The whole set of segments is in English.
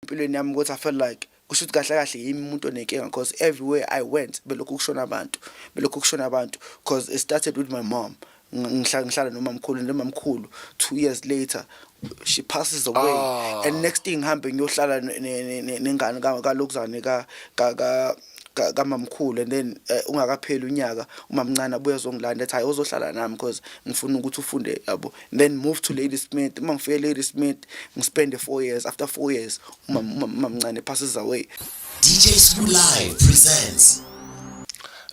empilweni yami ukuthi I felt like kusho ukuthi kahle kahle yimi umuntu onenkinga because everywhere I went belokhu kushona abantu because it started with my mom. Ngihlala nomamkhulu 2 years later she passes away and next thing ngihambe ngiyohlala nengane kalokuzane kamamkhulu and then ungakapheli unyaka umamncane abuye ezongilanda ethi hayi uzohlala nami because ngifuna ukuthi ufunde yabo, then move to Ladysmith. Uma ngifike Ladysmith ngispend 4 years. After 4 years umamncane passes away. DJ Sbu Live presents.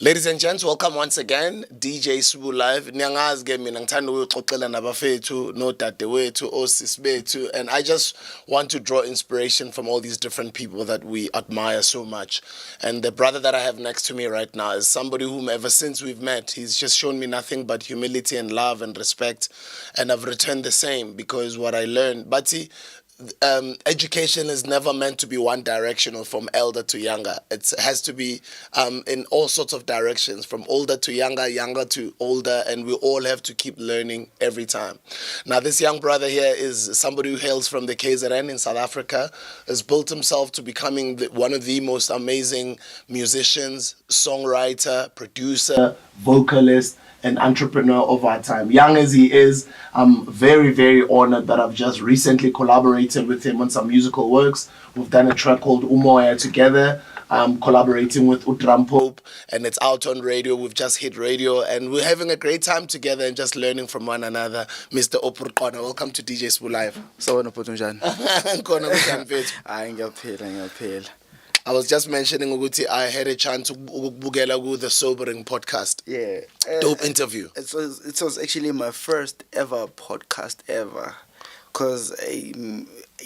Ladies and gents, welcome once again. DJ Sbu Live. Niyangazi ke mina ngithanda ukuxoxela nabafethu, nodadewethu, osisi bethu, and I just want to draw inspiration from all these different people that we admire so much. And the brother that I have next to me right now is somebody whom ever since we've met, he's just shown me nothing but humility and love and respect, and I've returned the same because what I learned, but see, education is never meant to be one directional from elder to younger. It has to be in all sorts of directions, from older to younger, younger to older, and we all have to keep learning every time. Now, this young brother here is somebody who hails from the KZN in South Africa, has built himself to becoming one of the most amazing musicians, songwriter, producer, vocalist, an entrepreneur of our time. Young as he is, I'm very, very honored that I've just recently collaborated with him on some musical works. We've done a track called Umoya together, collaborating with Utram Pope, and it's out on radio. We've just hit radio, and we're having a great time together and just learning from one another. Mr. QWANA, welcome to DJ Sbu Live. So njani? Khona kunjani mfethu? Hayi ngiyaphila. I was just mentioning ukuthi I had a chance to ukubukela ku the Sobering podcast. Yeah. Dope interview. It was actually my first ever podcast ever. Because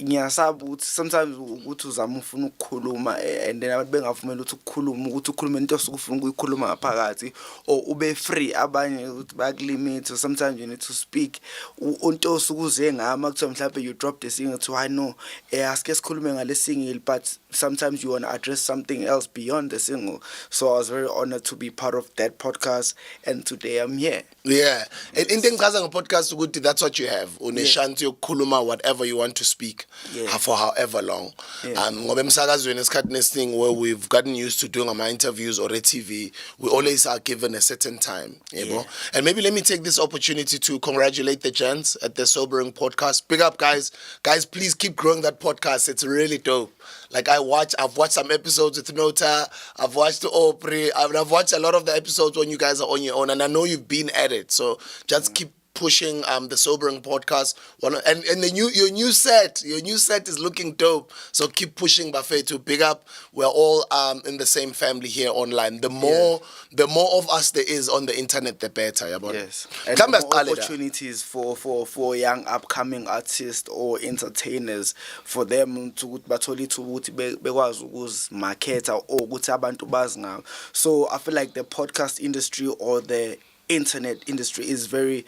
ngiyasaba ukuthi sometimes ukuthi uzama ufuna ukukhuluma and then abantu bengavumela ukuthi ukhulume into osuke ufuna ukuyikhuluma ngaphakathi or ube free, abanye ukuthi bayakulimit. So sometimes you need to speak into osuke uze ngama kuthiwa mhlawumbe you drop the single to I know asike sikhulume ngale single, but sometimes you want to address something else beyond the single. So I was very honored to be part of that podcast, and today I'm here. Yeah. And into engichaza ngepodcast ukuthi that's what you have. Uneshanti yokukhuluma whatever you want to speak. Yeah. For however long. Yeah. Ngoba emsakazweni esikhathini nesithing where we've gotten used to doing our interviews or a TV, we always are given a certain time. Yeah. And maybe let me take this opportunity to congratulate the gents at the Sobering podcast. Big up, guys. Guys, please keep growing that podcast. It's really dope. Like I've watched some episodes with Nota, I've watched the AUBREY, I've watched a lot of the episodes when you guys are on your own, and I know you've been at it. So just keep pushing the Sobering podcast. And your new set is looking dope. So keep pushing, Buffet, to big up. We're all in the same family here online. The more of us there is on the internet, the better. Yes. And more opportunities for young upcoming artists or entertainers, for them to bekwazi ukuzmarketa or ukuthi abantu bazi ngawo. So I feel like the podcast industry or the internet industry is very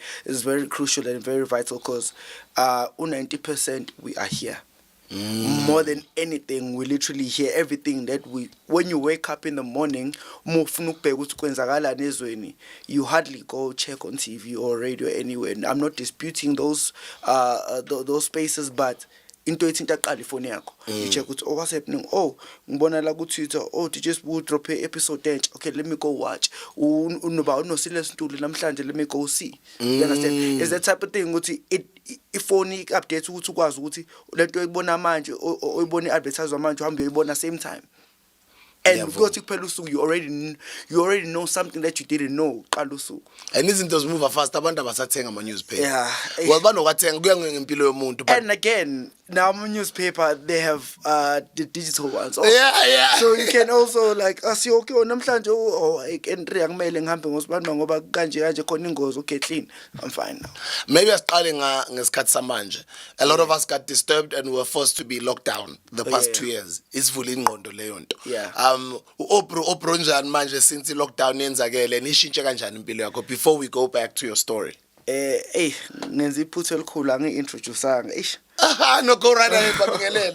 crucial and very vital because 90% we are here. More than anything, we literally hear everything that when you wake up in the morning, you hardly go check on TV or radio anywhere. I'm not disputing those spaces, but into ethinta aqala ifone yakho you check ukuthi what's happening, ngibona la ku Twitter, did just drop a episode entsha, okay, let me go watch, uno Silas Ntuli namhlanje, let me go see. You understand? Is that type of thing ukuthi ifone updates ukuthi ukwazi ukuthi lento oyibona manje oyibona advertise manje uhambe uyibona same time. And because you already know something that you didn't know. And izinto move fast, abantu abasathenga ama newspaper. Yeah. Well, banokathenga kuya ngempilo yomuntu. And again, now my newspaper, they have the digital ones. Yeah. So you can also like see, okay, namhlanje entry angimele ngihambe ngosibani ngoba kanje khona ingozi, okay, clean, I'm fine now. Maybe asiqale ngesikhathi samanje. A lot of us got disturbed and were forced to be locked down the past 2 years. Isivula ingqondo leyo nto. Yeah. AUBREY njani manje since lockdown yenzakele nishintshe kanjani impilo yakho before we go back to your story? Ngenza iphutho elikhulu angi-introduce-anga. No, go right ahead.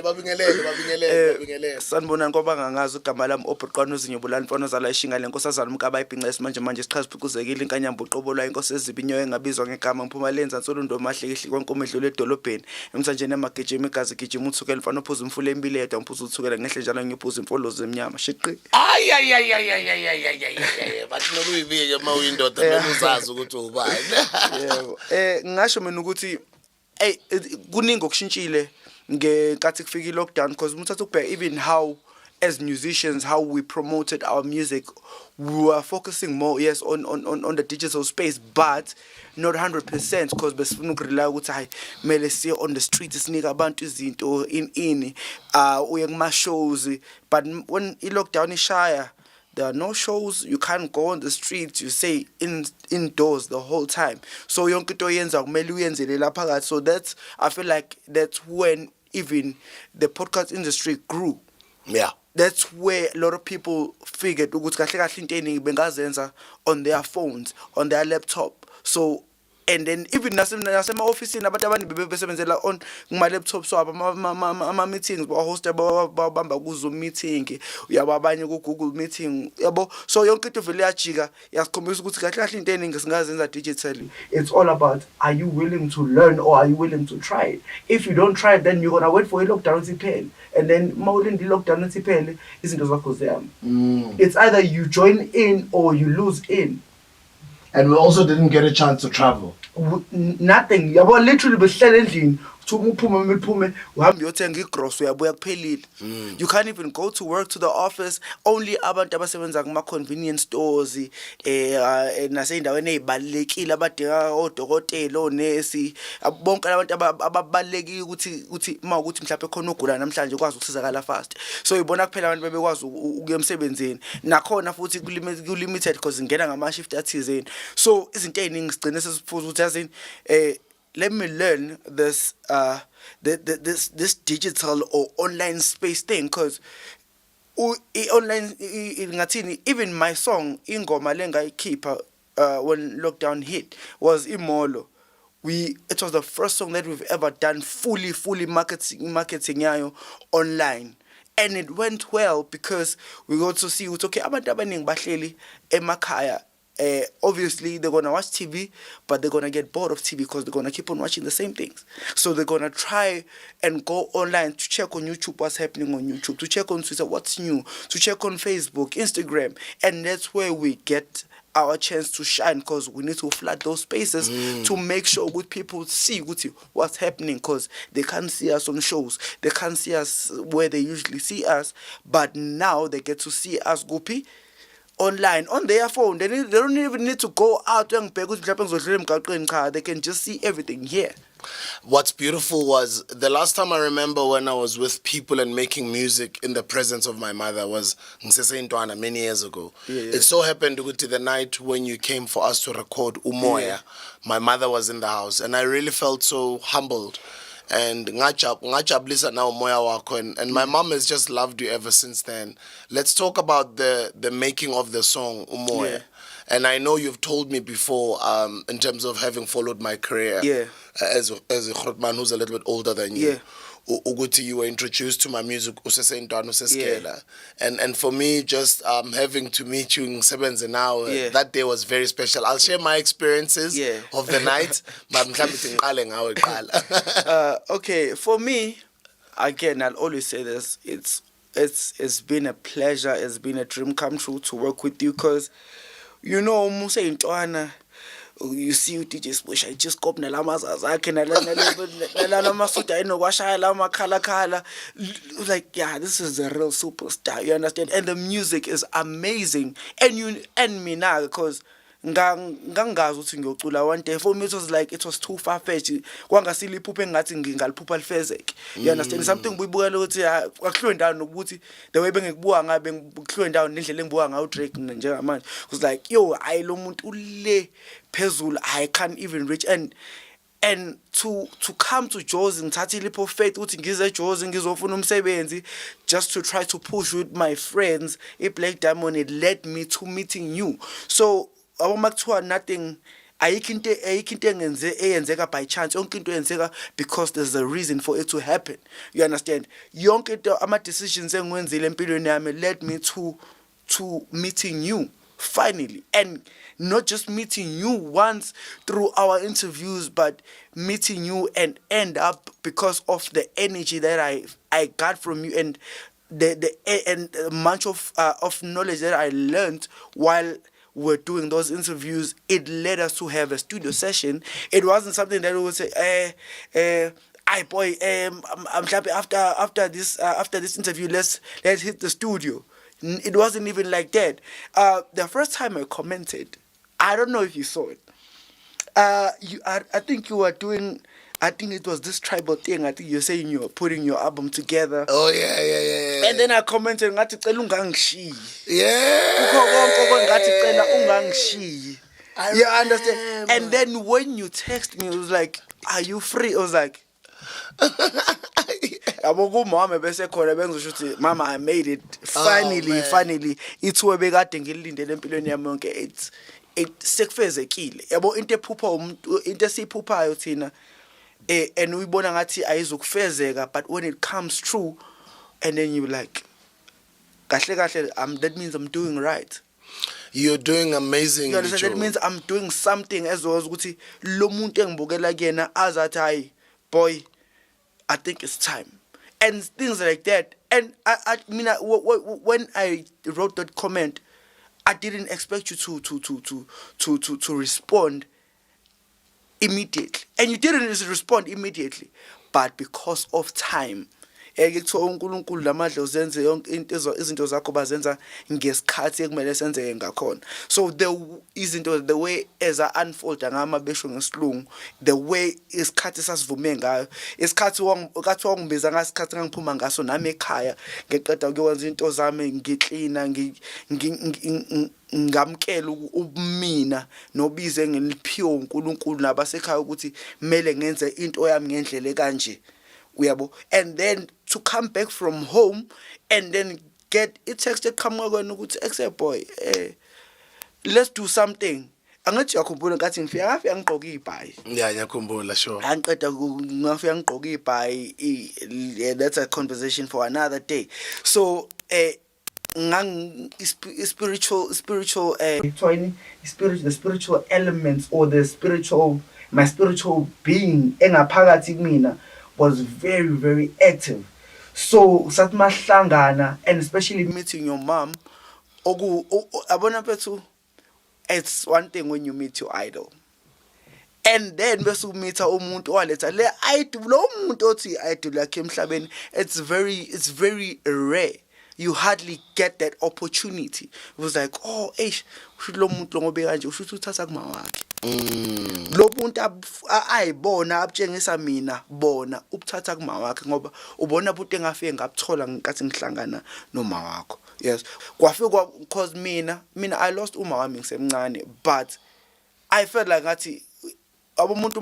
Babingelele. Sanibonani ngoba ngangazi igama lami obhuqwana uzinyobulani mfono zala ishinga lenkosazana umkaba ibhinqa manje sichaza phukuzekile inkanyamba uqobola inkosi ezibinyo engabizwa ngegama mphuma lenza nsolundo mahlekihli kwankomo edlule edolobheni emsanjeni amagijima igazi gijima uthukela mfana ophuza umfule empile yedwa mphuza uthukela ngehle njalo ngiphuza imfolo zemnyama shiqi Ay. Bathi nokuyibike mawuyindoda nokuzazi ukuthi ubani. Yebo. Ngisho mina ukuthi kuningi okushintshile ngenkathi kufika i-lockdown because umthatha ukubheka even how as musicians how we promoted our music we were focusing more yes on the digital space but not 100% because besifuna ukurely ukuthi hayi mele siye on the street sinike abantu izinto ini uye kuma shows but when i-lockdown ishaya there are no shows, you can't go on the streets, you say indoors the whole time. So yonke into yenza kumele uyenzele lapha phakathi. So that's I feel like that's when even the podcast industry grew. Yeah. That's where a lot of people figured ukuthi kahle kahle into eningi bengazenza on their phones, on their laptop. So and then even nasema office abantu abanye bebesebenzela on kuma laptops wabo ama meetings ba host babamba ku Zoom meeting uyababanye ku Google meeting yabo so yonke into vele yajika yasikhombisa ukuthi kahle kahle into eningi singazenza digitally. It's all about are you willing to learn or are you willing to try it? If you don't try it then you're going to wait for a lockdown iphele and then mawulindi lockdown iphele izinto zakho ziyama. It's either you join in or you lose in. And we also didn't get a chance to travel. Nothing. Yabo literally behlele endlini uphume miphume uhambe uyothenga igross uyabuya kuphelile. You can't even go to work to the office. Only abantu abasebenza kuma convenience stores naseyindaweni ezibalekile abadinga odokotela onesi bonke abantu ababalekile ukuthi mawukuthi mhlawumbe khona ugula namhlanje ukwazi ukusizakala fast. So ibona kuphela abantu bebekwazi ukuya emsebenzini nakhona futhi ku-limited because ngena ngama shift athizeni. So izinto eziningi sigcine sesifuza ukuthi yazini let me learn this this digital or online space thing because online ngathini even my song ingoma lengayikhipha when lockdown hit was imolo. It was the first song that we've ever done fully marketing yayo online. And it went well because we got to see it's okay abantu abaningi bahleli emakhaya. Obviously they're gonna watch TV, but they're gonna get bored of TV because they're gonna keep on watching the same things. So they're gonna try and go online to check on YouTube what's happening on YouTube, to check on Twitter what's new, to check on Facebook, Instagram, and that's where we get our chance to shine because we need to flood those spaces to make sure good people see what's happening because they can't see us on shows, they can't see us where they usually see us, but now they get to see us Guppy online on their phone. They don't even need to go out and pay. They can just see everything here. What's beautiful was the last time I remember when I was with people and making music in the presence of my mother was many years ago. Yeah. It so happened to the night when you came for us to record Umoya. Yeah. My mother was in the house and I really felt so humbled. And ngajabulisa now umoya wakho and my mom has just loved you ever since then. Let's talk about the making of the song Umoya. Yeah. And I know you've told me before in terms of having followed my career as a man who's a little bit older than you. Yeah. Uguti, you were introduced to my music and for me just having to meet you in Sebenze now that day was very special. I'll share my experiences of the night but okay, for me again I'll always say this, it's been a pleasure, it's been a dream come true to work with you because you know museyintwana you see DJ Spush I just cop nalamaza zakhe nalamasudi ayinokwashaya lamakhala like yeah this is a real superstar, you understand, and the music is amazing and me now because ngangazi ukuthi ngiyocula one day. For me it was like it was too far fetched kwangasile iphupho engathi ngingaliphupha lifezeke, you understand, something buyibukela ukuthi akuhlwe ndawo nokuthi the way bengikubuka ngabe ngikuhlwe ndawo nendlela engibuka ngayo Drake njengamanje was like yo ayi lo muntu ule phezulu I can't even reach and to come to Jozi ngithatha ilipho of faith ukuthi ngize Jozi ngizofuna umsebenzi just to try to push with my friends Black Diamond, it led me to meeting you. So nothing ayikho into eyenzeka by chance. Yonke into yenzeka because there's a reason for it to happen. You understand? Yonke into ama-decisions engiwenzile empilweni yami led me to meeting you finally, and not just meeting you once through our interviews, but meeting you and end up because of the energy that I got from you, and the much of knowledge that I learned while we're doing those interviews. It led us to have a studio session. It wasn't something that we would say, "Aye boy, I'm happy after this interview, let's hit the studio." It wasn't even like that. The first time I commented, I don't know if you saw it. I think you were doing. I think it was this tribal thing. I think you're saying you were putting your album together. Oh yeah. And then I commented, ngathi cela ungangishiyi. Yeah. Kukho konke ngathi cela ungangishiyi. You understand? And then when you text me, it was like, "Are you free?" I was like, yabo kumama bese khona bengizosho ukuthi mama, I made it finally. Ithuwe bekade ngilindele empilweni yami yonke. It sekufezekile. Yabo into ephupha umuntu, into esiphuphayo thina and uyibona ngathi ayizokufezeka, but when it comes true, and then you like kahle that means I'm doing right. You're doing amazing. You understand? That means I'm doing something as well as ukuthi lo muntu engibukela kuyena azathi hayi boy, I think it's time, and things like that. And I mean, when I wrote that comment, I didn't expect you to respond immediately, and you didn't respond immediately, but because of time. Kuthiwa uNkulunkulu lamadla uzenze yonke izinto zakho bazenza ngesikhathi ekumele senzeke ngakhona. So the way as I unfold ngama besho ngesilungu, the way isikhathi sasivume ngayo, isikhathi kathiwa ungibiza ngasikhathi ngangiphuma ngaso nami ekhaya ngeqeda ukwenza into zami ngiklina ngamkela ubumina nobize ngeliphiwo uNkulunkulu nabasekhaya ukuthi kumele ngenze into yami ngendlela kanje. Uyabo, and then to come back from home and then get it texted qhamuka kwena ukuthi except boy, let's do something. Angathi yakhumbula ngathi ngifika ngigqoka ibhayi. Yeah, ngiyakhumbula, sure. Angiqeda ngafika ngigqoka ibhayi. That's a conversation for another day. So the spiritual elements, or my spiritual being engaphakathi kumina was very, very active. So satmahlangana, and especially meeting your mom, abona pethu, it's one thing when you meet your idol, and then bese meet umuntu owaletha le idol, lo muntu othi idol yakhe emhlabeni. It's very rare. You hardly get that opportunity. It was like, oh, usho lo muntu ngobe kanje usho uthatha kuma wakhe. Lo muntu ayibona abutshengisa mina bona ubuthatha kuma wakhe ngoba ubona ukuthi engafike ngabuthola ngenkathi ngihlangana noma wakho. Yes, kwafika because mina I lost uma wami ngisemncane, but I felt like ngathi abomuntu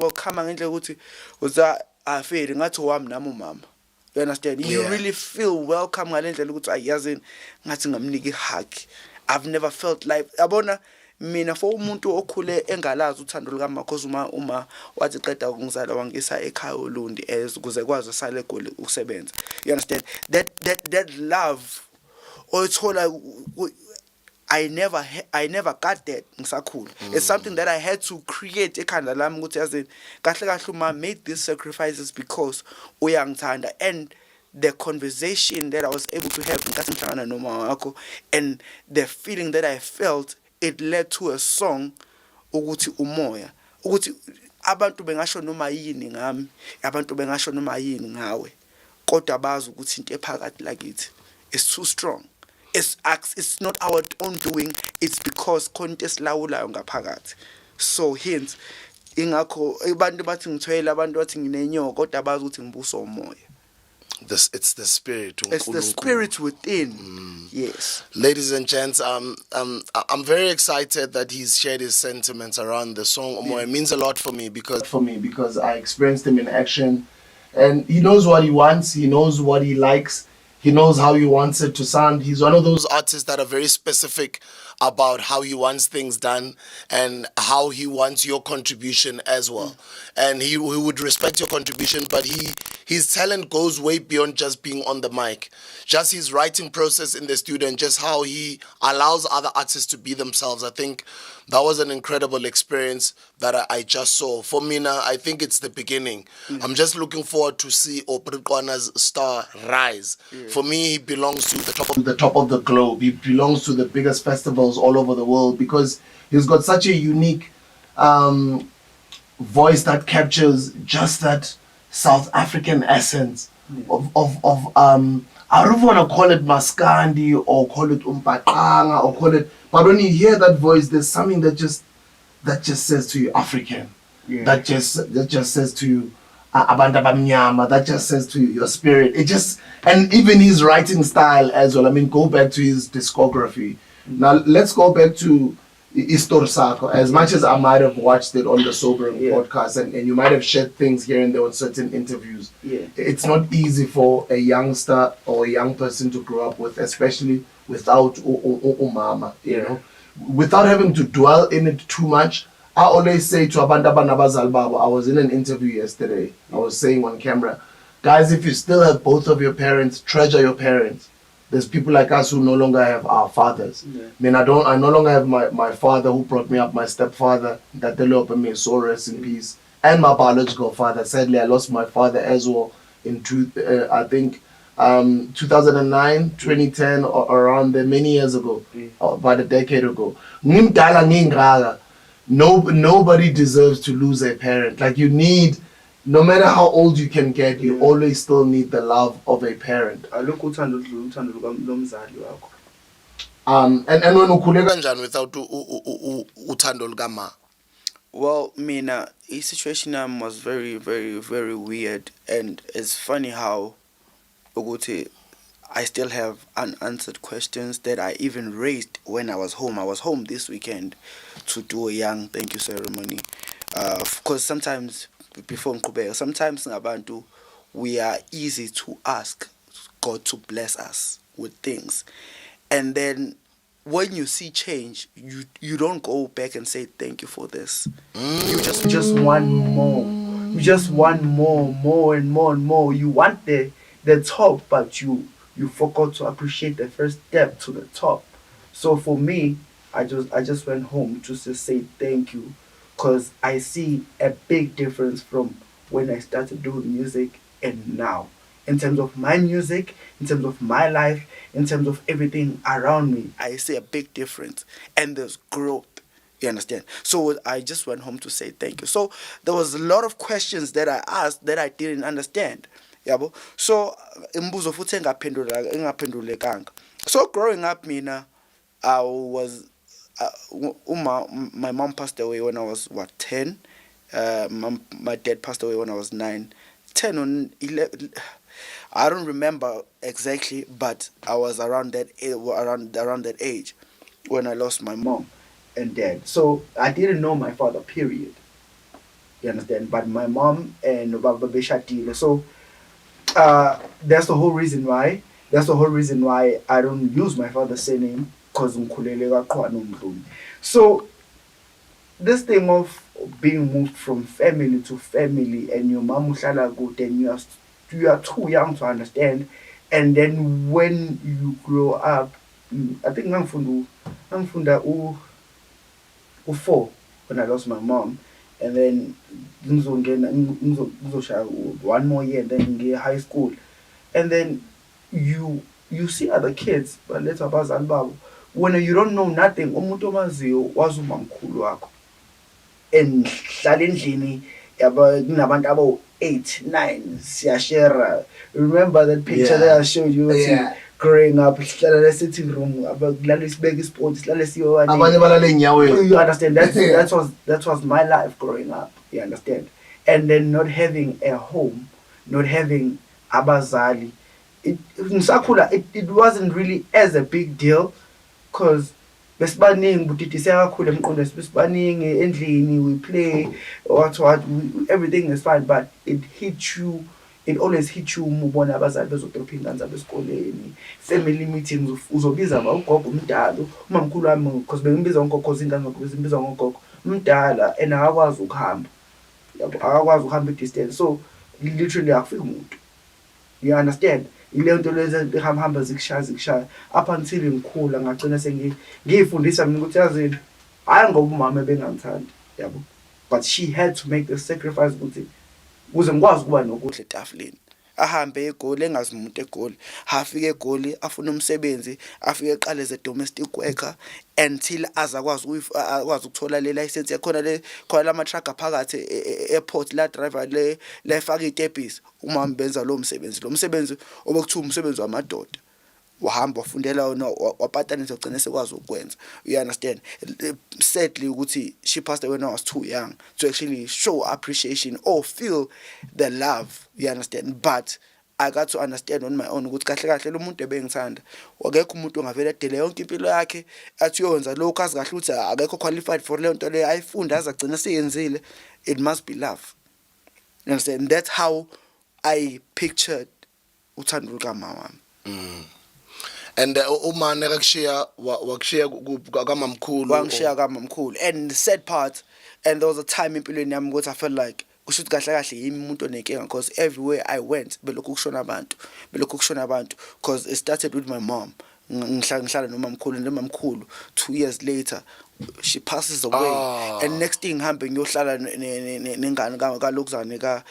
welcome ngendlela ukuthi uza afeli ngathi wami nami umama. You understand? You really feel welcome ngalendlela ukuthi ayazi ngathi ngamnika ihug. I've never felt like abona mina for umuntu okhule engalazi uthando likamakhosi uma wathi qeda ukungizala wangisa ekhaya uLundi ukuze kwazi sale egoli ukusebenza. You understand? That love oyithola, I never got that ngisakhula. It's something that I had to create ekhanda lami ukuthi yazi kahle uma made these sacrifices because uyangithanda. And the conversation that I was able to have nkathi ngihlangana noma wakho, and the feeling that I felt, it led to a song ukuthi umoya, ukuthi abantu bengasho noma yini ngami, abantu bengasho noma yini ngawe, kodwa bazi ukuthi into ephakathi lakithi is too strong. It's not our own doing, it's because khona esilawulayo ngaphakathi. So hence ingakho abantu bathi ngithwele, abantu bathi nginenyoka, kodwa bazi ukuthi ngibuso umoya. It's the spirit. It's the spirit within. Yes. Ladies and gents, I'm very excited that he's shared his sentiments around the song Umoya. It means a lot for me because I experienced him in action, and he knows what he wants, he knows what he likes. He knows how he wants it to sound. He's one of those artists that are very specific about how he wants things done and how he wants your contribution as well. And he would respect your contribution, but his talent goes way beyond just being on the mic. Just his writing process in the studio and just how he allows other artists to be themselves. I think that was an incredible experience that I just saw. For me now, I think it's the beginning. I'm just looking forward to see QWANA's star rise. For me, he belongs to the top of the globe. He belongs to the biggest festivals all over the world because he's got such a unique voice that captures just that South African essence of I don't want to call it Maskandi or call it Umpaqanga or call it, but when you hear that voice, there's something that just says to you African. That just says to you Abantu Abamnyama. That just says to you your spirit. It just, and even his writing style as well. I mean, go back to his discography. Now let's go back to Istor Sako. As much as I might have watched it on the Sobering podcast and you might have shared things here and there on certain interviews, it's not easy for a youngster or a young person to grow up with, especially without umama, you know. Without having to dwell in it too much, I always say to abantu abanabazali babo, I was in an interview yesterday, I was saying on camera, guys, if you still have both of your parents, treasure your parents. There's people like us who no longer have our fathers. I mean, I no longer have my father who brought me up, my stepfather, that me, so rest in peace, and my biological father. Sadly, I lost my father as well in 2009, 2010, or around there, many years ago, about a decade ago. Nobody deserves to lose a parent. Like, you need, no matter how old you can get, you always still need the love of a parent. And when ukhule kanjani without uthando lukama? Well, mina, the situation was very, very, very weird, and it's funny how I still have unanswered questions that I even raised when I was home. I was home this weekend to do a young thank you ceremony. Of course, sometimes before Nkubeka, sometimes ngabantu we are easy to ask God to bless us with things, and then when you see change, you don't go back and say thank you for this. You just want more. You just want more and more and more. You want the top, but you forgot to appreciate the first step to the top. So for me, I just went home just to say thank you, because I see a big difference from when I started doing music and now. In terms of my music, in terms of my life, in terms of everything around me, I see a big difference, and there's growth. You understand? So I just went home to say thank you. So there was a lot of questions that I asked that I didn't understand. Yabo. So imbuzo futhi engaphendulekanga. So growing up, mina, I was my mom passed away when I was 10. My dad passed away when I was 9. 10 or 11. I don't remember exactly, but I was around that age when I lost my mom and dad. So I didn't know my father, period. You understand? But my mom and Baba Beshatile. So that's the whole reason why. That's the whole reason why I don't use my father's surname, because so this thing of being moved from family to family, and your mom uhlala good, and you are too young to understand, and then when you grow up, I think I'm from 4 when I lost my mom, and then one more year, then in high school, and then you see other kids, but later when you don't know nothing, umuntu omaziyo wazumamkhulu wakho, and endlini kunabantu abo 8, 9 siyashare. Remember that picture that I showed you? Growing up, sihlala sitting room, kulala sibeka isport, sihlala siyo Abanye balala enyaweni. You understand? That was my life growing up. You understand? And then not having a home, not having abazali, it wasn't really as a big deal, because besibaningi butiti siyakhula emqondweni, besibaningi endlini, we play what everything is fine, but it hits you it always hits you uma ubona abazali bezodropha ingane zabo esikoleni, family meetings, uzobiza ugogo umdala, umamkhulu wami because bengibiza ngogogo cause ingane ngokubiza ngogogo umdala and akakwazi ukuhamba, yabo akakwazi ukuhamba i-distance, so literally akufiki umuntu, you understand. Ile nto lezi hamba zikushaya up until ngikhula ngagcina ngiyifundisa mina ukuthi yazini hayi ngoba umama bengangithandi, yabo, but she had to make the sacrifice ukuthi kuze ngikwazi ukuba nokudla etafuleni. Ahambe eGoli engazi umuntu eGoli, afike eGoli afuna umsebenzi, afike eqale as a domestic worker until akwazi ukuthola le license yakhona le khona lama truck phakathi airport la driver le efaka itebhisi. Uma benza lo msebenzi obekuthiwa umsebenzi wamadoda, wahamba wafundela wona wapatana izogcina sekwazi ukwenza, you understand. Sadly ukuthi she passed away when I was too young to actually show appreciation or feel the love, you understand. But I got to understand on my own ukuthi kahle lo muntu ebengithanda akekho umuntu ongavela edele yonke impilo yakhe athi uyonza lokho azi kahle ukuthi akekho qualified for le nto le ayifunda aze agcina seyenzile. It must be love, you understand. That's how I pictured uthando lukamama wami. And uma nekakushiya wakushiya kamamkhulu, wangishiya kamamkhulu. And the sad part, and there was a time empilweni yami ukuthi I felt like kusho ukuthi kahle yimi umuntu onenkinga, because everywhere I went belokhu kushona abantu, because it started with my mom. Ngihlala nomamkhulu, and nomamkhulu 2 years later she passes away. And next thing ngihambe ngiyohlala nengane kalokuzane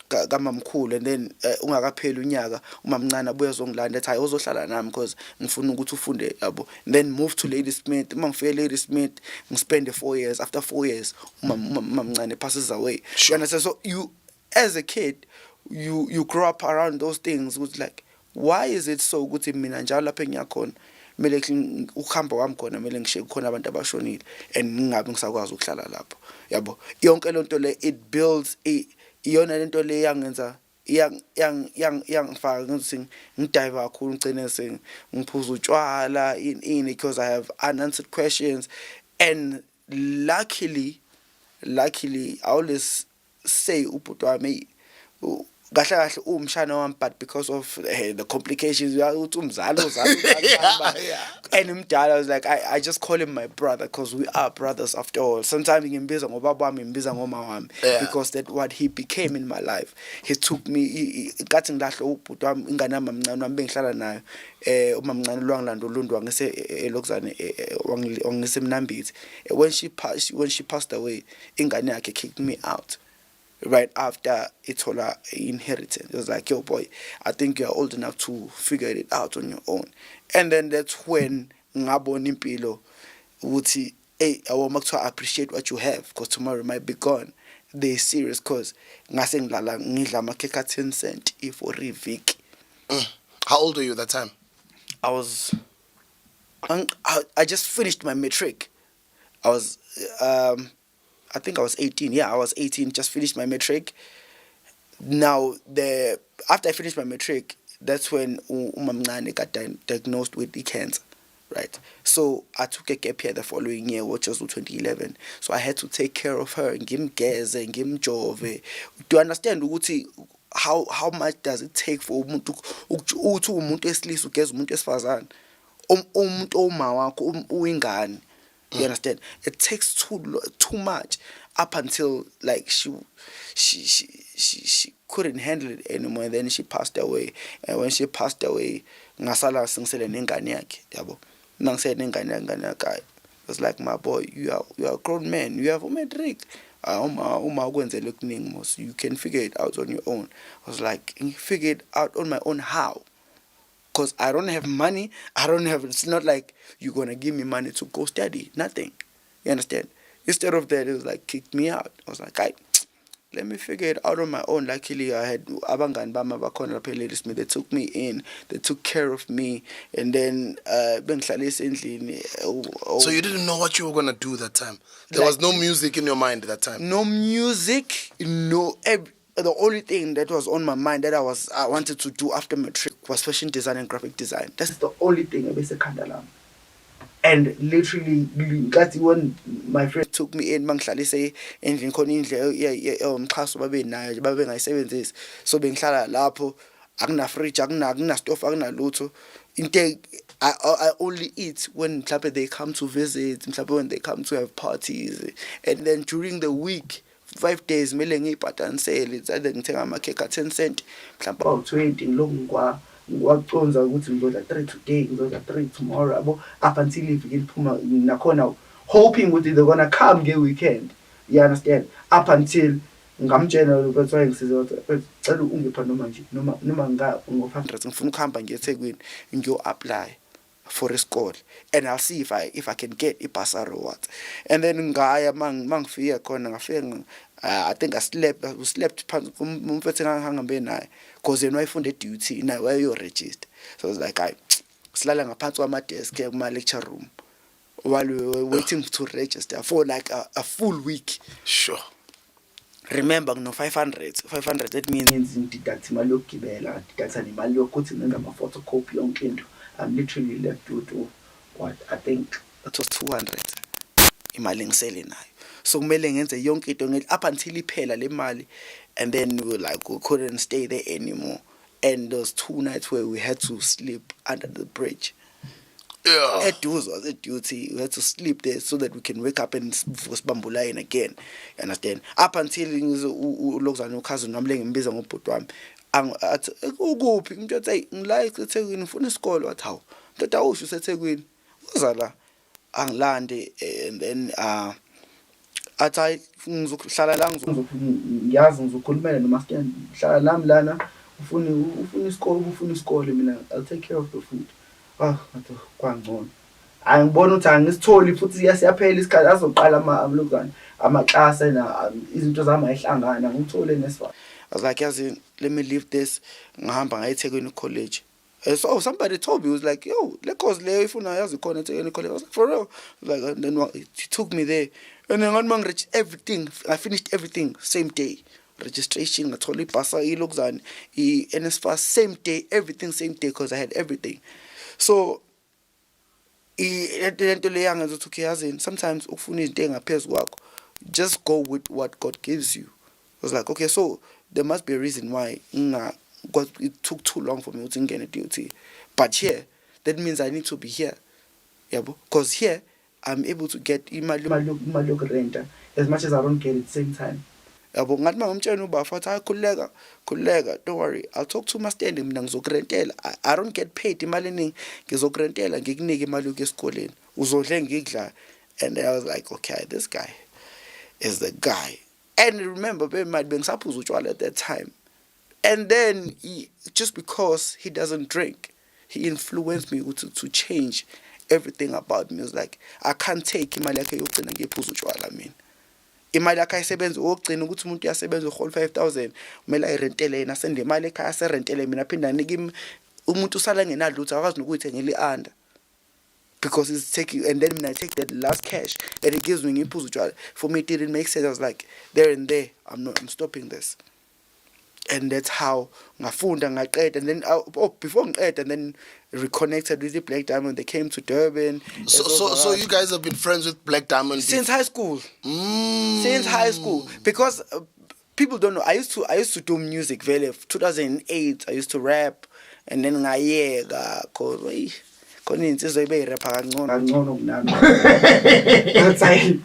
kamamkhulu, and then ungakapheli unyaka umamncane abuye ezongilanda ethi hayi uzohlala nami because ngifuna ukuthi ufunde, yabo. And then move to Ladysmith. Uma ngifike Ladysmith ngispend 4 years. After 4 years umamncane passes away. You understand? So you as a kid you grow up around those things with like, why is it so ukuthi mina njalo lapha engiyakhona mele ukuhamba wami khona mele ngishiye khona abantu abashonile and ngingabe ngisakwazi ukuhlala lapho, yabo. Yonke lento le it builds iyona lento le yangenza yangifaka ukuthi ngidive kakhulu, ngicine ngiphuza utshwala in because I have unanswered questions. And luckily I always say ubhuti wami kahle umshana wami, but because of the complications uthi umzali and umdala, I was like I just call him my brother because we are brothers after all. Sometimes ngimbiza ngobaba wami, ngimbiza ngoma wami, because that's what he became in my life. He took me ngathi ngilahle ubhuti wami, ingane yami mamncane wami bengihlala nayo umamncane lwangilanda ulundu wangise elokuzane wangise Mnambithi. When she passed away, ingane yakhe kicked me out right after it's all inheritance. It was like, yo boy, I think you're old enough to figure it out on your own. And then that's when ngabona impilo ukuthi hey, I want to appreciate what you have because tomorrow might be gone. They're serious because ngase ngidla amakhekhe 10 cent for a week. How old were you at that time? I just finished my matric. I think I was 18. Yeah, I was 18. Just finished my matric. Now, after I finished my matric, that's when umamncane got diagnosed with the cancer, right? So I took a gap year the following year, which was 2011. So I had to take care of her and give him gas and give him jove. To understand how much does it take for umuntu wesilisa ugeza umuntu wesifazane, umuntu oma wakho uyingane. You understand? It takes too much up until like she couldn't handle it anymore. And then she passed away. And when she passed away, ngasala singisele nengane yakhe, yabo. Nangisele nengane yakhe. I was like, my boy, you are a grown man. You have a matric. You can figure it out on your own. I was like, figure it out on my own. How? Because I don't have money. It's not like you're going to give me money to go study. Nothing. You understand? Instead of that, it was like, kicked me out. I was like, let me figure it out on my own. Luckily, I had abangani bami abakhona lapha eLadysmith. They took me in. They took care of me. And then, bengihlalisa endlini. So you didn't know what you were going to do that time? There was no music in your mind at that time? No music. No. The only thing that was on my mind that I wanted to do after matric was fashion design and graphic design. That's the only thing I basically And literally, when my friend took me in, mangihlalise endlini khona indle umxhaso babenayo babengayisebenzisi, so bengihlala lapho, akuna fridge, akuna stove, akunalutho. Into I only eat when mhlawumbe they come to visit, mhlawumbe when they come to have parties, and then during the week 5 days kumele ngiyibhatanisele, it's either ngithenga amakhekhe 10 cent mhlawumbe about 20 ngilokhu ngiwaconza ukuthi ngizodla 3 today, ngizodla 3 tomorrow, yabo, up until iviki liphuma nakhona, hoping ukuthi they're gonna come nge-weekend, you understand, up until ngamtshela ukuthi wayengisiza ukuthi cela ungipha noma nje noma ngo-500 ngifuna ukuhamba ngiye eThekwini ngiyo-apply for isikole, and I'll see if I can get ibhasari or what. And then ngaya mangifika khona ngafika, I think I slept phansi kumfethu ngihambe naye, because yena wayefunde duty naye wayeyo-register, so I was like, hayi, silala ngaphansi kwama-desk kuma-lecture room while we were waiting to register for like a full week. Sure. Remember, no 500, that means deduct imali yokugibela, deduct imali yokuthi ngenza ama-photocopy yonke into. I'm literally left with what I think that was 200 imali ngisele nayo. So kumele ngenze yonke into up until iphela le mali, and then we couldn't stay there anymore. And those 2 nights where we had to sleep under the bridge. Yeah. Eduze was a duty. We had to sleep there so that we can wake up and sibambulayin again. You understand? Up until ulokuzana ukhazini wami lengimbiza ngobhuti wami. Athi ukuphi umuntu athi ngila eThekwini ngifuna isikole, wathi hawu ndoda awusho useThekwini uza la angilande, and then athi ngizohlala la ngiyazi ngizokhulumela nomaster hlala nami lana, ufuna isikole mina I'll take care of the food. Ngathi kwangcono, angibona ukuthi angisitholi futhi siyaphela isikhathi azoqala ama-class na izinto zami ayihlangana ngithole nesifana. I was like, yazi, let me leave this, ngihamba ngaye eThekwini college. So somebody told me, it was like, yo, because le ifuna yazi khona eThekwini college. I was like, for real? Like, and then he took me there, and then I reached everything. I finished everything same day. Registration, ngathola ibhasa, ilokuzana, NSFAS same day, everything same day, because I had everything. So lento le yangenza ukuthi yazi, sometimes ukufuna izinto engaphezulu kwakho, just go with what God gives you. I was like, okay, so there must be a reason why because it took too long for me to get a duty. But here, that means I need to be here. Yeah, because here I'm able to get imali rent as much as I don't get it at the same time. Yabo ngathi mangimtshela ubafathi hayi khuleka, don't worry, I'll talk to my standing, mina ngizokurentela. I don't get paid imali eningi, ngizokurentela ngikunike imali yokuya esikoleni uzodle ngikudla. And I was like, okay, this guy is the guy. And remember, bengisaphuza utshwala at that time. And then just because he doesn't drink, he influenced me to change everything about me. It was like, I can't take imali yakhe yokugcina ngiyiphuza utshwala mina. Imali yakhe ayisebenza ukugcina ukuthi umuntu uyasebenza uhola 5,000, kumele ayirentele yena, sende imali ekhaya aserentele mina, phinda nike umuntu usala ngenalutho akwazi nokuyithengela i-under. Because he's taking, and then when I take that last cash that he gives me, for me it didn't make sense. I was like, there and there, I'm stopping this. And that's how ngafunda ngaqeda, and then before ngaqeda, and then reconnected with the Black Diamond. They came to Durban. So you guys have been friends with Black Diamond since high school. Since high school, because people don't know. I used to do music. Very 2008, I used to rap, and then ngayeka cause khona insizwe beyirapha kangcono kunami. Ngathi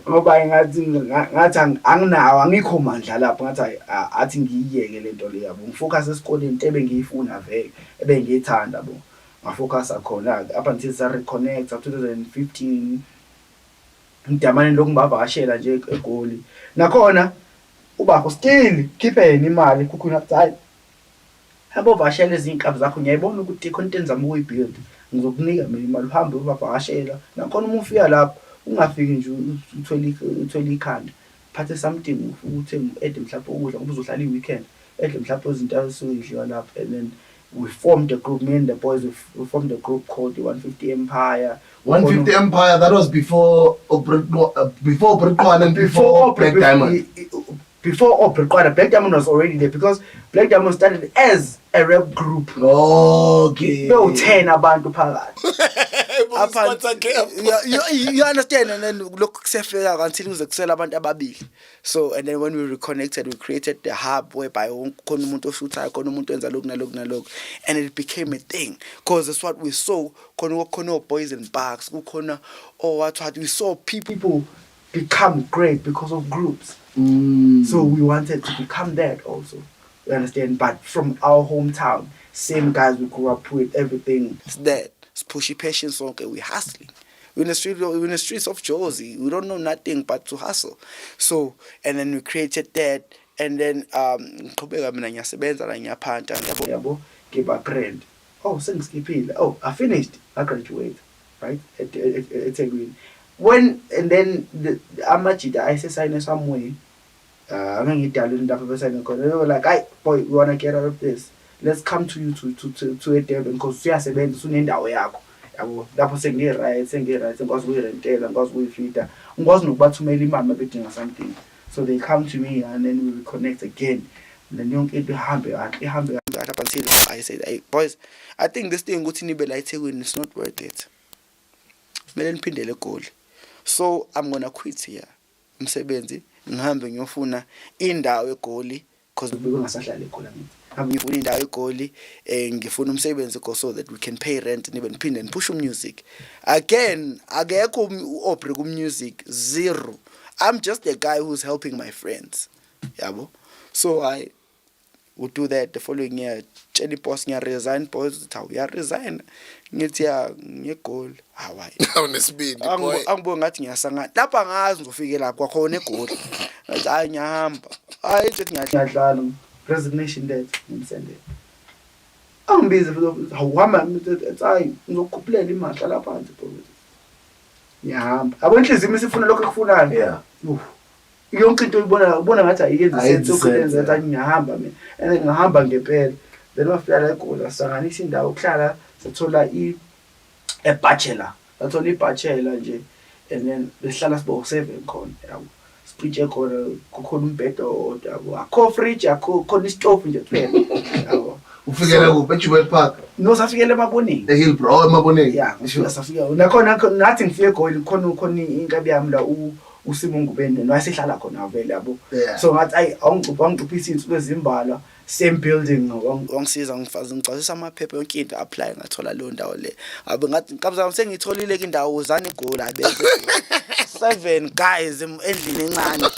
ngoba ngathi anginawo, angikho mandla lapho, ngathi athi ngiyiyeke lento le yabo, ngifocus esikoleni, into ebengiyifuna vele ebengiyithanda bo, ngafocus khona up until sa reconnect 2015 ngidamane lokungibavakashela nje eGoli. Nakhona ubakho still khipheni imali kukhona hayi hamba vashela izinkabi zakho, ngiyayibona ukuthi content zami uyibuild, ngizokunika mina imali uhambe ubavakashela. Nakhona uma ufika lapho ungafiki nje uthole ikhanda, phathe something uthenge ede mhlawumbe ukudla ngoba uzohlala i-weekend, edle mhlawumbe izinto azisuyidliwa lapho. And then we formed a group, me and the boys, we formed a group called the 150 Empire. 150 Empire, that was before QWANA and before Black Diamond. Before QWANA, Black Diamond was already there, because Black Diamond started as a rap group. Okay. No 10 abantu phakathi. You understand, and then look until uze kusela abantu ababili. So and then when we reconnected, we created the hub whereby khona umuntu oshuthayo, khona umuntu enza lokhu nalokhu nalokhu, and it became a thing because that's what we saw. Khona boys and bugs, khona what we saw people become great because of groups. So we wanted to become that also. You understand? But from our hometown, same guys we grew up with, everything. It's that. It's pushy patience, okay, we're hustling. We're in the streets of Jersey. We don't know nothing but to hustle. So, and then we created that, and then give a grant. Oh, I finished. I graduated, right? At Green. When and then the Amachida I sign some way. I'm Italian. They were like, "Hey, boy, we wanna get out of this. Let's come to you to a Durban because we are seven soon in our yako." That was saying right, because we rented and because we feed that. Was no but to make mama betting or something. So they come to me and then we will connect again. And then young it humble up until I said, "Hey, boys, I think this thing good in it's not worth it. Melen pindele goal. So I'm gonna quit here. Msebenzi, ngihambe ngiyofuna indawo egoli because bekungasahlala eGoli ngithi. Ngifuna indawo egoli ngifuna umsebenzi so that we can pay rent and even pin and push music. Again, akekho uOBREY ku music, zero. I'm just a guy who's helping my friends. Yabo. So I would do that the following year. Tshela boss resign, boys resign. Ngithi ngegoli. Hayi. Awunesibindi boy. Angibonga ngathi ngiyasanga. Lapha ngazi ngizofikela kwakhona egoli. Ngathi hayi ngiyahamba. Hayi nje ngiyadlala. Resignation date ngimsendele. Angibize awuhamba ethi hayi ngizokukhuphula imali la phansi bro. Ngiyahamba. Abonhliziyo misifuna lokho ekufunayo. Yeah. Yonke into ubona ngathi ayiyenzi sense ukwenza ukuthi ngiyahamba mina. And ngihamba ngempela. Then wafika la eGoli sanganisa indawo ukuhlala sathola a bachelor. Sathola ibachelor nje and then behlala sibo 7 khona yabo. Sipithe khona kukhona umbhedo yabo. Akho fridge akho khona istove nje kuphela yabo. Ufikela kuphi eJuwel Park? No safikele emaboneni. The Hillbrow emaboneni. Yeah, safika. Nakhona nathi ngifike eGoli khona inkabi yami la uSimungu bende nowasehlala khona vele yabo. So ngathi ayi awungicuphisisa insuku ezimbala same building wangisiza ngifaza ngicwasisa amaphepha yonke into apply ngathola leyo ndawo le. Abe ngathi nkabuzana sengitholile ke indawo uzana eGoli abenze 7 guys endlini encane.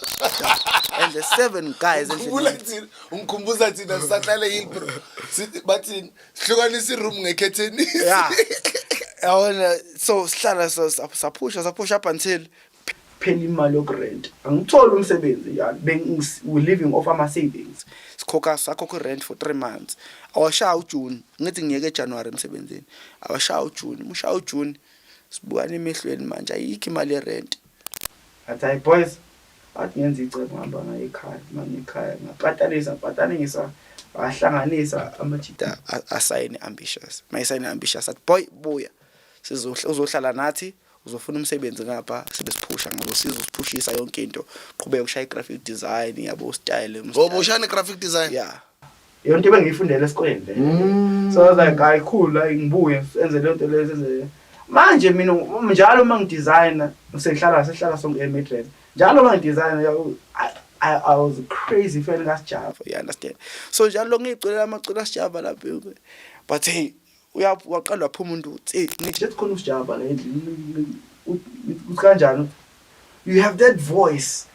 And the 7 guys endlini. Ungikhumbuza thina sisahlale Hillbrow. Bathi sihlukanisa iroom ngekhetheni. Yeah. So sihlala sapusha up until phela imali yokurent angithola umsebenzi yani we living off ama savings sakhokha rent for 3 months awashaya uJune ngithi ngiyeke eJanuary emsebenzini awashaya uJune mushaya uJune sibukana emehlweni manje ayikho imali yerent athi boys athi ngenza icebo ngihamba ngaye ekhaya manje ekhaya ngapatanisha ahlanganisa amajita asayine ambitious mayisayine ambitious athi boy buya uzohlala nathi uzofuna umsebenzi ngapha sebesiphusha ngoba sizosiphushisa yonke into qhubeka ushaya graphic design yabo style ngoba ushaya graphic design yeah yonke bengiyifundela esikoleni so I was like hayi cool ngibuye enze le nto lezi manje mina njalo mangidesigner sehlala sonke eMadrid njalo mangidesigner I was crazy fan kaSjava you understand so njalo ngiyiculela amacula kaSjava lapho but hey uyaqala waphuma umuntu uthi ngithi khona uSjava la endlini ukanjani you have that voice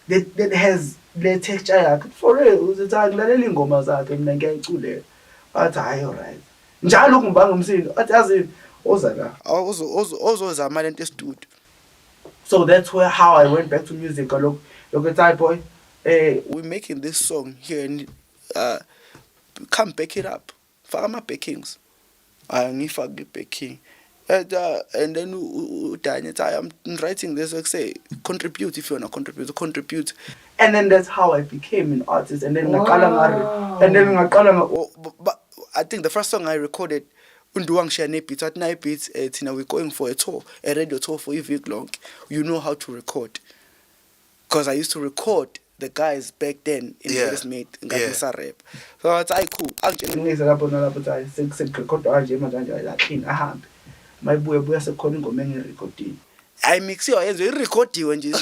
that has the texture yakhe for real uthi ngilalela ingoma zakhe mina ngiyayiculela athi hayi alright njalo ngibanga umsindo athi yazi oza la ozozama lento estudio so that's how I went back to music look at that boy we're making this song here and come back it up faka ama backings ngifake backing and then udanye I'm writing this like say contribute if you want to contribute and then that's how I became an artist and then ngaqala but I think the first song I recorded unduwangishiya nebeats athi na beats thina we going for a radio tour for a week long you know how to record because I used to record the guys back then in this mate ngakisa rap so it's cool angitshela lapho nalapho serecord nje manje ahambe mayibuya sekhona ingoma engirekhodiwe ayimixiwa yenziwe irekhodiwe nje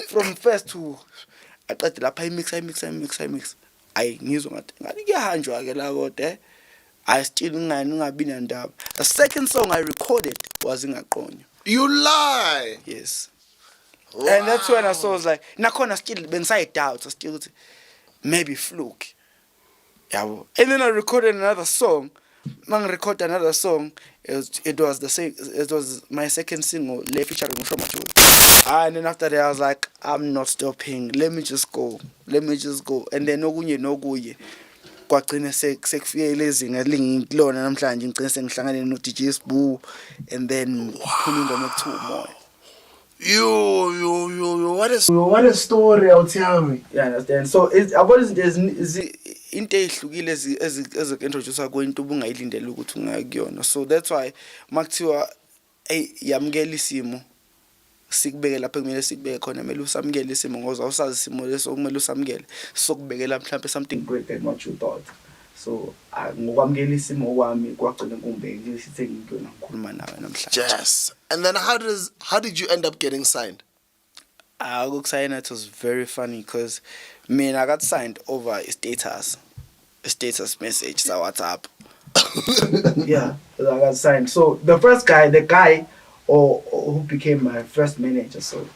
from first to aqede lapha imix ayi ngizwe ngathi kuyahanjwa ke la kodwa I still ngingabi nandaba. The second song I recorded was ingaqonyo. You lie. Yes. Wow. And that's when I was like, nakhona still bengisay doubts, I still maybe fluke. Yabo. And then I recorded another song. Mang record another song. It was the same. It was my second single, Le featuring Mushomachu. And then after that, I was like, I'm not stopping. Let me just go. And then noguye. Kwagcina sekufike lezinga lingilona namhlanje ngicine sengihlangane no DJ Sbu and then phuma ingoma ekuthiwa umoya. What a story, I'll tell me. Yeah, understand. So about into ehlukile ezintroduce kwento ubungayilindele ukuthi ungakuyona. So that's why makuthiwa yamukela isimo sikubeke lapha kumele sikubeke khona kumele usamukele isimo ngoba awusazi isimo leso kumele usamukele sokubekela mhlawumbe something great than what you thought. So ngokwamukela isimo kwami kwagcina kumbeke nje sithe ngiyona ngikhuluma nawe namhlanje. Yes. And then how did you end up getting signed? Ukusayina, it was very funny because I got signed over a status message sa WhatsApp. Yeah, I got signed. So the guy who became my first manager, so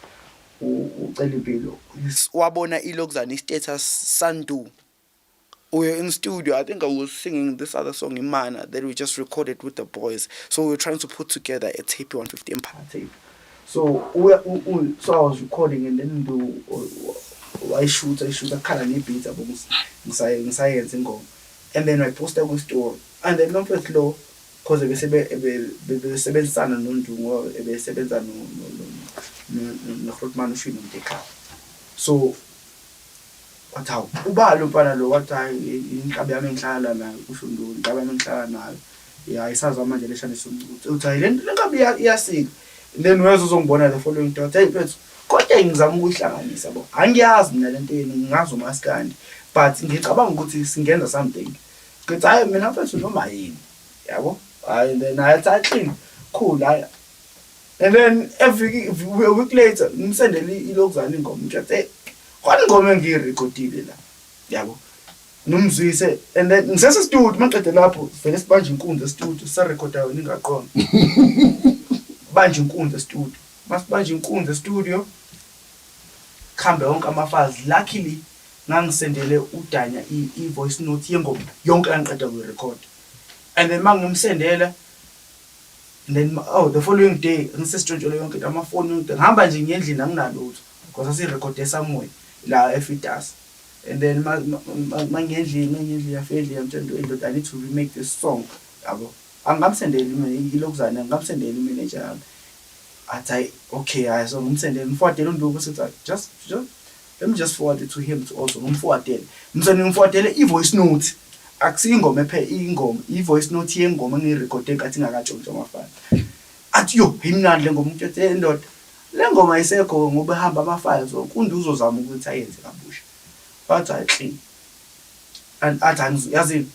uCelipilo wabona ilokuzana status Sandu. We were in studio. I think I was singing this other song in Mana that we just recorded with the boys. So we were trying to put together a tape, 150 Empire tape. So so I was recording and then I shoot a color beats about science and go. And then I posted a story. And then not first low because they seven son and no seven no. So what how ubalo mfana lo what inkabi yami ngihlala nayo kusho ndo inkabi yami ngihlala nayo yeah isaza manje leshanisa uthi le nkabi iyasika. Then where's uzongibona the following day hey mfethu kodwa ngizama ukuhlanganisa bo angiyazi mina lento yeni ngazi umaskandi but ngicabanga ukuthi singenza something ngithi hayi mina mfethu noma yini yabo and then I thought cool and then every week later ngimsendele ilokuzana ingoma ngithi kwani ngoma ngiyirecordile la yabo nomzwise and then ngisese studio maqede lapho vele sibanje inkundla studio sirecorda yona ingaqona banje inkundla studio masibanje inkundla studio khambe wonke ama-files luckily ngangisendele udanya i-voice note yengoma yonke angiqeda kuyirecord and then mangimsendela and then the following day ngisesitshontsho yonke amafoni yonke ngihamba nje ngendlini anginalutho because asirekhode somewhere la eFitas and then mangendlini yafeli yamtshela indoda I need to remake this song yabo angamsendela ilokuzana ngamsendela imanager yami athi okay so ngimsendela ngifowardele unduku sithi just let me just forward it to him to also ngimforwardele i-voice note akusingoma ingoma i-voice note yengoma ngiyirecorde enkathi ngakatshontsha amafana athi yo imnandi le ngoma uthi endoda le ngoma ayisekho ngoba ehamba ama-files ukunde uzozama ukuthi ayenze kabusha but I clean and athi yazi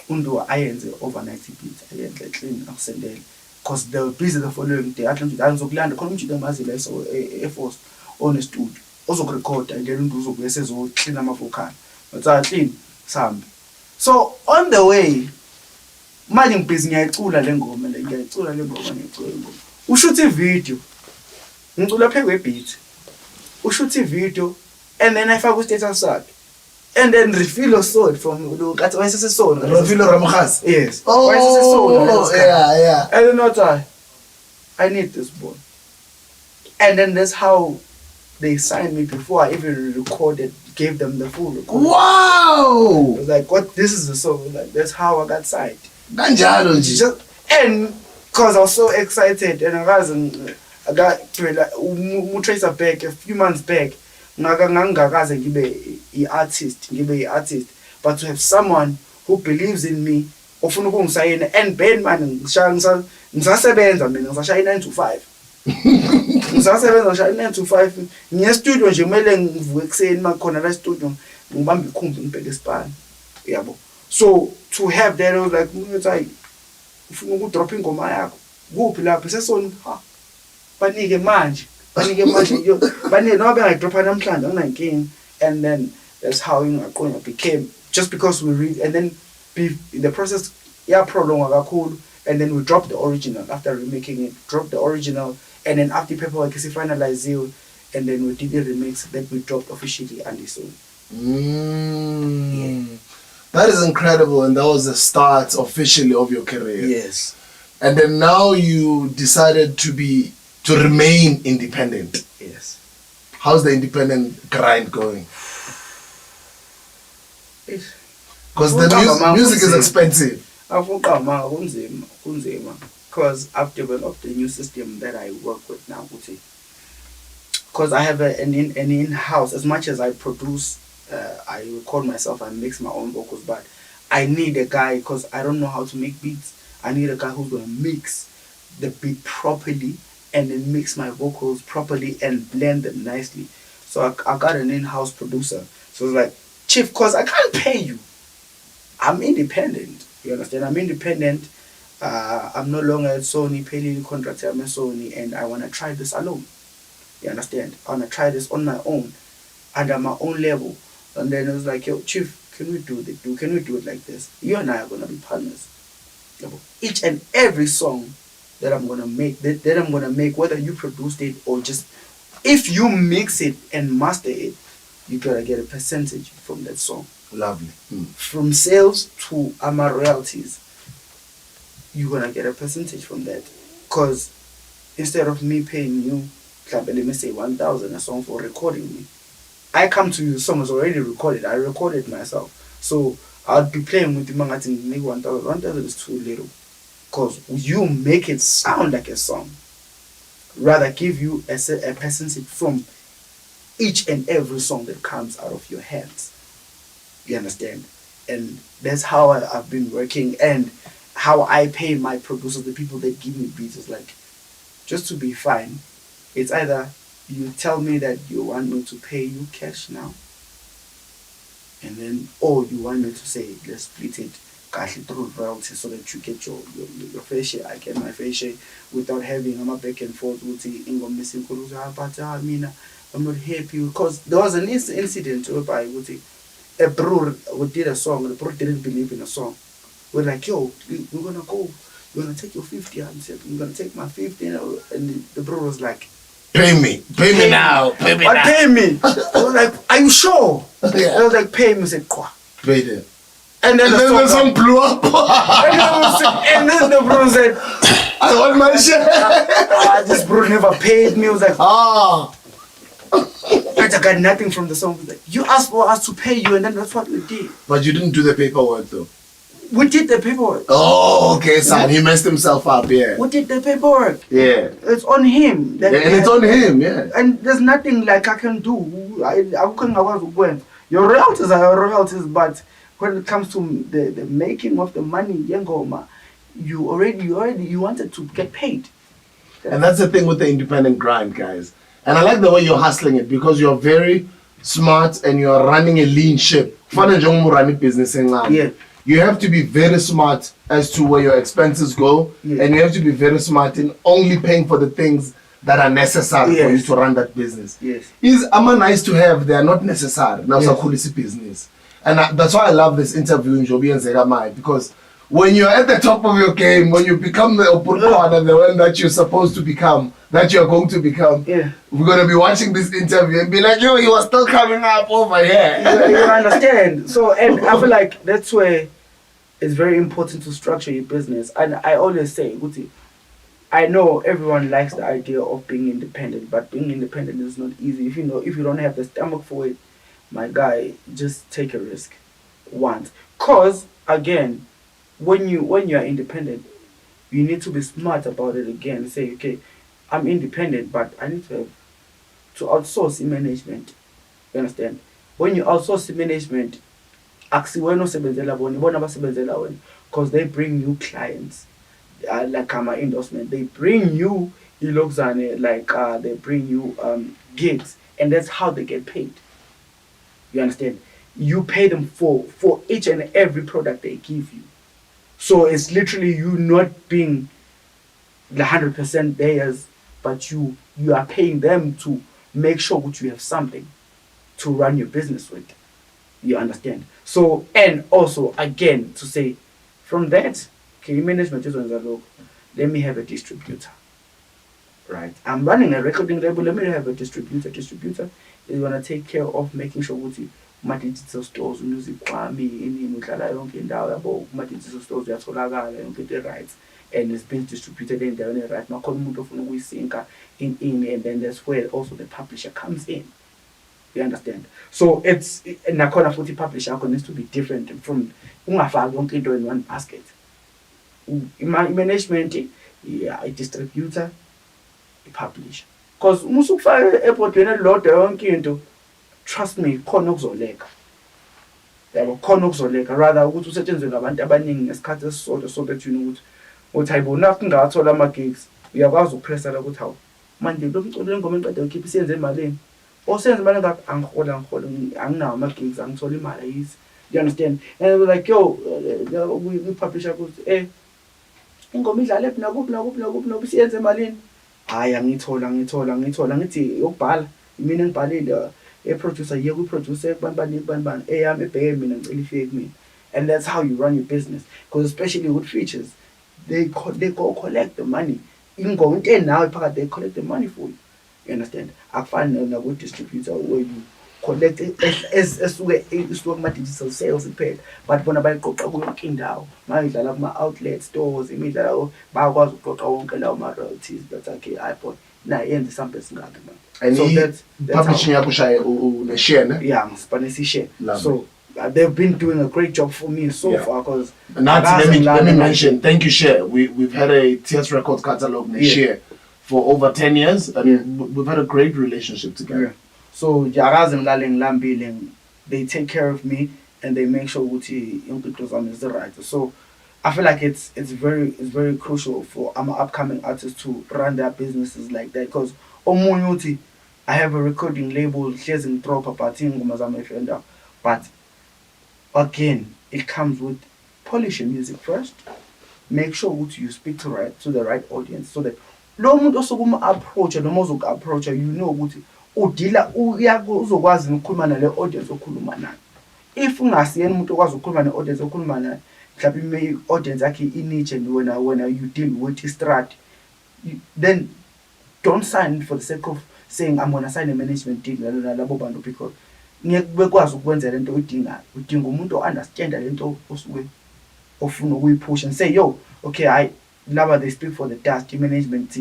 undu ayenze overnight beat ayenze clean akusendele because they were busy the following day athi ngizokulanda khona umjida amazile eso e-force on a studio ozokurecorda and then undu uzobuye sezoclean ama-vocal but I clean sambi. So on the way manje ngibhizi ngiyayicula le ngoma ushuthi ivideo ngicula phe kwebeat ushuthi ivideo and then I faka status sakhe and then reveal soul from lo kathi wayesese soul Reveal Ramkhaz. yes Wayesese soul. Yeah. and then what I need this boy and then that's how they signed me before I even recorded, gave them the full recording. Wow! I was like, what? This is the song. Like, that's how I got signed. Just, and because I was so excited, and I got trace back a few months back. Artist, but to have someone who believes in me, and Ben man, ngisasebenza mina ngisashaya 9 to 5. Ngisasebenza ngisha 9 to 5 ngiye studio nje kumele ngivuke ekseni makhona la studio ngibamba ikhumbi ngibheke ispan yabo so to have that I was like uthi ufuna ukudrop ingoma yakho kuphi lapho sesona banike manje yo banike noma bengayidropha namhlanje anginankinga. And then that's how ingaqonya became, just because we read, and then the process prolonga kakhulu, and then we dropped the original after remaking it, dropped the original, and then after paperwork is finalized, and then we did the remix that we dropped officially and so. That is incredible, and that was the start officially of your career. Yes. And then now you decided to remain independent. Yes. How's the independent grind going? Because the music is expensive. Because I've developed a new system that I work with now. Because I have an in-house, as much as I produce, I record myself and mix my own vocals, but I need a guy, because I don't know how to make beats. I need a guy who's going to mix the beat properly and then mix my vocals properly and blend them nicely. So I got an in-house producer. So it's like, Chief, because I can't pay you. I'm independent. You understand? I'm independent. I'm no longer at Sony, paying contract. I'm at Sony, and I want to try this alone. You understand? I want to try this on my own, under my own level. And then it was like, yo, Chief, can we do it? Can we do it like this? You and I are going to be partners. Each and every song that I'm going to make, that I'm going to make, whether you produced it or just, if you mix it and master it, you got to get a percentage from that song. Lovely. From sales to my royalties, you're going to get a percentage from that. Because instead of me paying you, let me say 1,000 a song for recording me, I come to you, the song is already recorded. I recorded myself. So I'll be playing with the manga and make 1,000. 1,000 is too little. Because you make it sound like a song. Rather give you a percentage from each and every song that comes out of your hands. You understand? And that's how I've been working, and how I pay my producers, the people that give me beats, is like, just to be fine, it's either you tell me that you want me to pay you cash now, and then, or you want me to say, let's split it through royalty so that you get your fair share, I get my fair share, without having a back and forth with the Ingom missing, but I'm not happy, because there was an incident whereby a bro did a song, the bro didn't believe in a song. We're like, yo, we're gonna go, you're gonna take your 50, I said, I'm gonna take my 50, and the bro was like, Pay me now. Pay me. I was like, are you sure? Yeah. I was like, pay me. I said, Kwa. Pay them. And then the song blew up. and then the bro said, I want my share. This bro never paid me. I was like, I got nothing from the song. I was like, you asked for us to pay you, and then that's what we did. But you didn't do the paperwork though. We did the paperwork. Oh, okay, son. He messed himself up, yeah. We did the paperwork. Yeah. It's on him. And it's on him, yeah. And there's nothing like I can do. I couldn't. Your royalties are your royalties, but when it comes to the making of the money, Yengoma, you wanted to get paid. And that's the thing with the independent grind, guys. And I like the way you're hustling it, because you're very smart and you're running a lean ship. Business. Yeah. You have to be very smart as to where your expenses go, and you have to be very smart in only paying for the things that are necessary for you to run that business. Yes. Nice to have, they are not necessary. Now it's a business. And that's why I love this interview in Joby and Zegamai, because when you're at the top of your game, when you become the QWANA, the one that you're supposed to become, that you're going to become, we're going to be watching this interview and be like, yo, he was still coming up over here. You understand? So, and I feel like that's where it's very important to structure your business. And I always say, Guti, I know everyone likes the idea of being independent, but being independent is not easy. If you don't have the stomach for it, my guy, just take a risk once. Cause again, when you're independent, you need to be smart about it again. Say, okay, I'm independent, but I need to outsource in management. You understand? When you outsource the management, because they bring you clients, like my endorsement, they bring you they bring you gigs, and that's how they get paid. You understand? You pay them for each and every product they give you. So it's literally you not being the 100% theirs, but you are paying them to make sure that you have something to run your business with. You understand? So, and also again to say, from that, okay, management is on the look. Let me have a distributor. Right? I'm running a recording label. Let me have a distributor. Distributor is gonna take care of making sure ukuthi ma-digital stores music kwami inini udlala yonke indawo yabo ma-digital stores uyatholakala yonke into right, and it's being distributed endaweni right. Nakhona umuntu ofuna ukuyisinka in, and then that's where also the publisher comes in. You understand? So it's nakhona futhi publisher needs to be different from ungafaki yonke into in one basket. Management, yeah, a distributor, a publisher. Because musukufaka ebhodweni elilodwa yonke into, trust me, khona ukuzoleka. Yabo khona ukuzoleka rather ukuthi usetshenzwe abantu abaningi ngesikhathi esisodwa so that you know ukuthi hayibona kungathola ama gigs uyakwazi ukupressa la ukuthi hawu manje lo mculo lengoma enqede ukhipha isenze emalini osenze imali ngakho angihola anginawo ama gigs angithola imali yizi. You understand? And they were like, yo, we publish ukuthi ingoma idlala ephi nakuphi siyenze emalini. Hayi angithola ngithi yokubhala mina ngibhalile producer yeke uproducer kubani eyami ebheke mina ngicela ifike kumina. And that's how you run your business, because especially with features they go collect the money. Ingoma into enawe phakathi they collect the money for you. You understand? Akufani naku distributor where you collect esuke kuma-digital sales kuphela, but bona bayiqoqa kuyo yonke indawo mayidlala kuma-outlet stores imidlalo bayakwazi ukuqoqa wonke lawo ma-royalties but okay iPod na yenze something esingaka man. And So that's publishing yakho shaye une-share ne? yeah, ngisipane share. So they've been doing a great job for me so far because let me mention, thank you Share. We've had a TS Records catalog share for over 10 years and we've had a great relationship together. Yeah. So they take care of me and they make sure ukuthi yonke into zami is right. So I feel like it's very crucial for upcoming artists to run their businesses like that, because omunye uthi I have a recording label hlezi ngidropha but ingoma zami efenda, but again it comes with polish your music first, make sure ukuthi you speak to the right audience so that lo muntu osukuma approach noma uzoku-approacha you know ukuthi udila uzokwazi ukukhuluma nale audience okhuluma nayo. If ungasiyena umuntu okwazi ukukhuluma ne-audience okhuluma nayo mhlawumbe i-audience yakhe i-niche and wena you deal with i-strat, then don't sign for the sake of saying I'm gonna sign a management deal nalabo bantu, because ngeke bekwazi ukwenza lento oyidingayo. Udinga umuntu o-understanda lento osuke ofuna ukuyipush and say yo okay laba they speak for the dust, management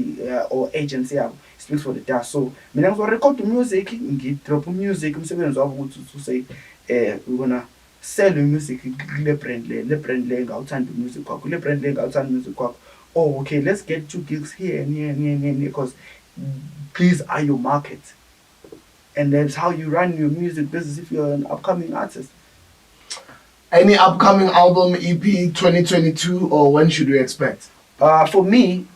or agency yabo speaks for the dust. So mina ngizorecord music, ngidrop music, umsebenzi wabo ukuthi to say we're gonna sell the music le brand le ngawuthanda music kwakho, le brand le ngawuthanda music kwakho. Oh okay, let's get 2 gigs here and here because these are your market. And that's how you run your music business if you're an upcoming artist. Any upcoming album, EP 2022, or when should we expect? For me,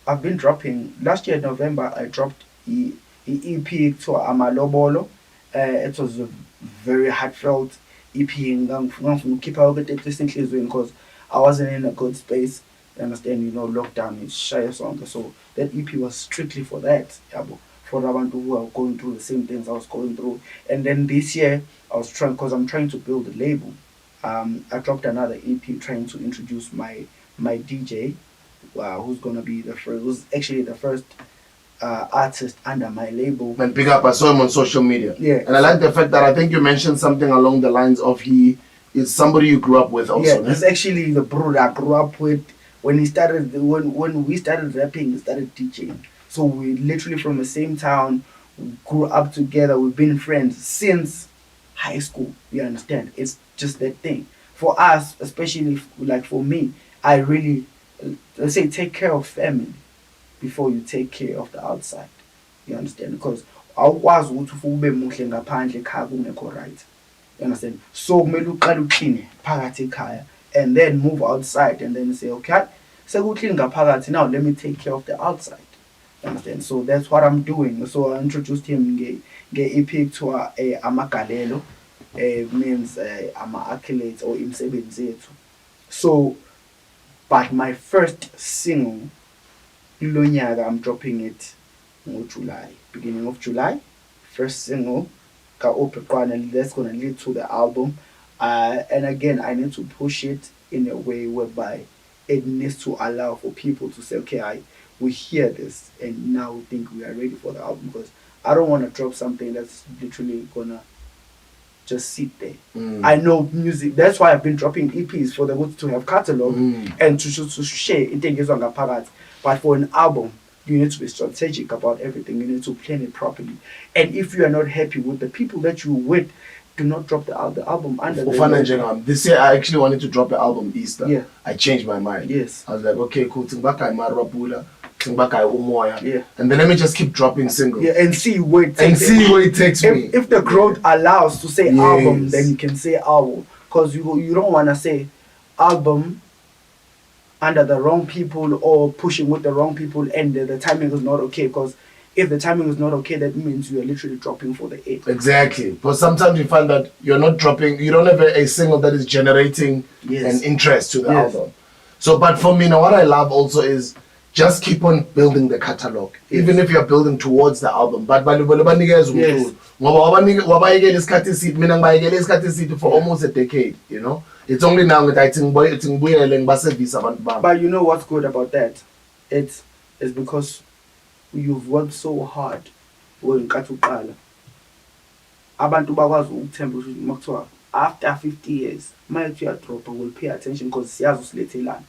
I've been dropping. Last year November, I dropped the EP to Amalobolo. It was a very heartfelt EP. Keep out because I wasn't in a good space. You understand? Lockdown is shy song. So that EP was strictly for that. For the one who are going through the same things I was going through. And then this year, I was trying, because I'm trying to build a label. I dropped another EP trying to introduce my DJ, who's gonna be who's actually the first artist under my label. And pick up, I saw him on social media. Yeah. And I like the fact that I think you mentioned something along the lines of he is somebody you grew up with also. Yeah, it's actually the brother I grew up with. When we started rapping, he started DJing. So we literally from the same town, grew up together. We've been friends since high school. You understand? It's just that thing. For us, especially like for me, I really, let's say, take care of family before you take care of the outside. You understand? Because awukwazi ukuthi ube muhle ngaphandle ekhaya kungekho right. You understand? So kumele uqale uqine phakathi ekhaya and then move outside and then say, okay, sekuclean ngaphakathi, now let me take care of the outside. Understand? So that's what I'm doing. So I introduced him EP to amagalelo, means ama accolades or imsebenzi yethu. So But my first single, Ilonyaka, I'm dropping it in July, beginning of July. First single, and that's gonna lead to the album. And again, I need to push it in a way whereby it needs to allow for people to say, okay, we hear this and now we think we are ready for the album, because I don't want to drop something that's literally gonna just sit there. I know music. That's why I've been dropping EPs for the good to have catalog and to share it on the parts. But for an album, you need to be strategic about everything. You need to plan it properly. And if you are not happy with the people that you with, do not drop the album under the this year I actually wanted to drop the album Easter. Yeah. I changed my mind. Yes. I was like, okay, cool. Yeah. Yeah. And then let me just keep dropping singles. Yeah, and see where it takes me. If the growth allows to say Yes. album, then you can say album. Because you don't want to say album under the wrong people or pushing with the wrong people and the timing is not okay. Because if the timing is not okay, that means you are literally dropping for the eight. Exactly. But sometimes you find that you're not dropping, you don't have a single that is generating Yes. an interest to the Yes. album. So, but for me now, what I love also is just keep on building the catalog, even if you're building towards the album. But Yes. for almost a decade, you know. It's only now that I think But you know what's good about that? It's because you've worked so hard wenkathi uqala. Abantu bakwazi ukuthemba ukuthi makuthiwa after 50 years mayithi uyadropa will pay attention because siyazi usilethelana.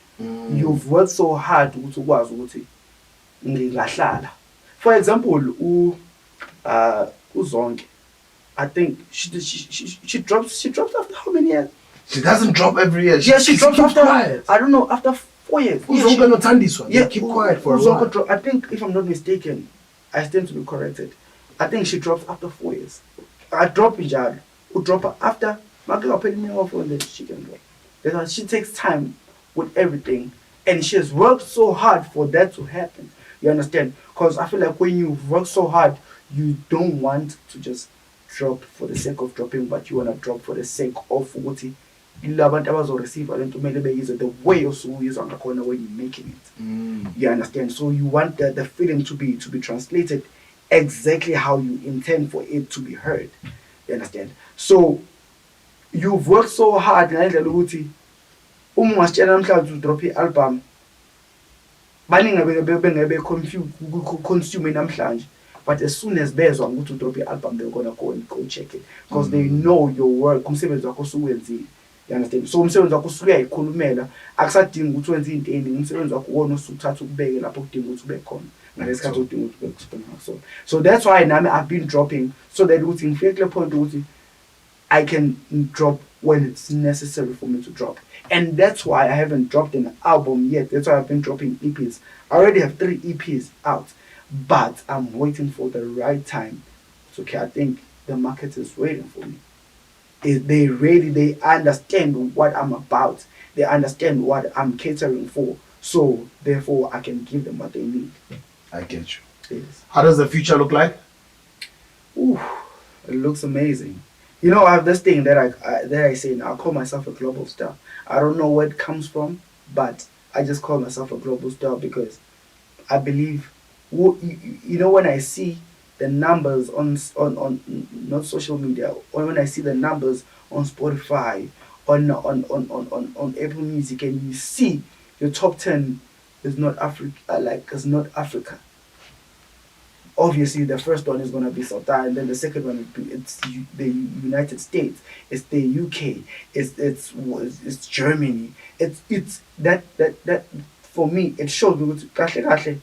You've worked so hard ukuthi ukwazi ukuthi ngilahlala. For example, uZonke, I think she drops after how many years? She doesn't drop every year. She drops keeps after quiet. I don't know, after 4 years. Yeah, keep quiet for a while. I think, if I'm not mistaken, I stand to be corrected. I think she drops after 4 years. I drop Ijad, who drop her after. Market paid me off on the she can drop. Because she takes time with everything, and she has worked so hard for that to happen. You understand? Because I feel like when you work so hard, you don't want to just drop for the sake of dropping, but you want to drop for the sake of what abantu abazoreceive into the way osuyiza ngakhona when you're making it. You understand? So you want the feeling to be translated exactly how you intend for it to be heard. You understand? So you've worked so hard ngendlela ukuthi uma ungasitshela namhlanje drop i-album baningi bengebe consume namhlanje, but as soon as bezwa ukuthi drop i-album they're gonna go and go check it because they know your work, umsebenzi wakho usuwenzile. You understand? So umsebenzi wakho usuyayikhulumela, akusadingi ukuthi wenze into eningi, umsebenzi wakho wona usuthatha ukubeke lapho kudinga ukuthi ube khona ngalesikhathi udinga ukuthi ube khona. So that's why nami I've been dropping so that ukuthi ngifike kule point ukuthi I can drop when it's necessary for me to drop. And that's why I haven't dropped an album yet. That's why I've been dropping EPs. I already have 3 EPs out, but I'm waiting for the right time. It's okay, I think the market is waiting for me. They understand what I'm about. They understand what I'm catering for. So therefore I can give them what they need. I get you. Yes. How does the future look like? Ooh, it looks amazing. You know, I have this thing that I say now. I call myself a global star. I don't know where it comes from, but I just call myself a global star because I believe, you know, when I see the numbers on not social media, or when I see the numbers on Spotify, on Apple Music, and you see your top 10 is not Africa. Obviously, the first one is going to be South Africa, and then the second one it's the United States, it's the UK, it's Germany. It's that for me it shows me that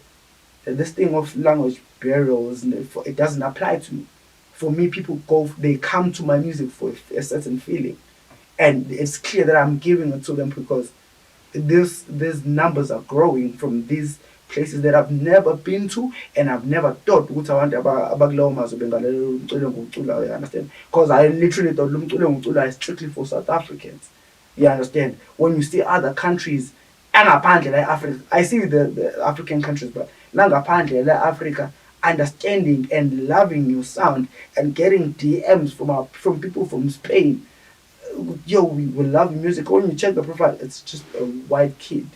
this thing of language barriers, it doesn't apply to me. For me, they come to my music for a certain feeling, and it's clear that I'm giving it to them because these numbers are growing from these places that I've never been to, and I've never thought ukuthi abantu abakulowo mazwe bengalela umculo ngokucula. You understand? Because I literally thought umculo ngokucula is strictly for South Africans. You understand? When you see other countries, angaphandle like Africa, I see the African countries, but langaphandle like Africa, understanding and loving your sound and getting DMs from people from Spain. Yo, we love music. When you check the profile, it's just a white kid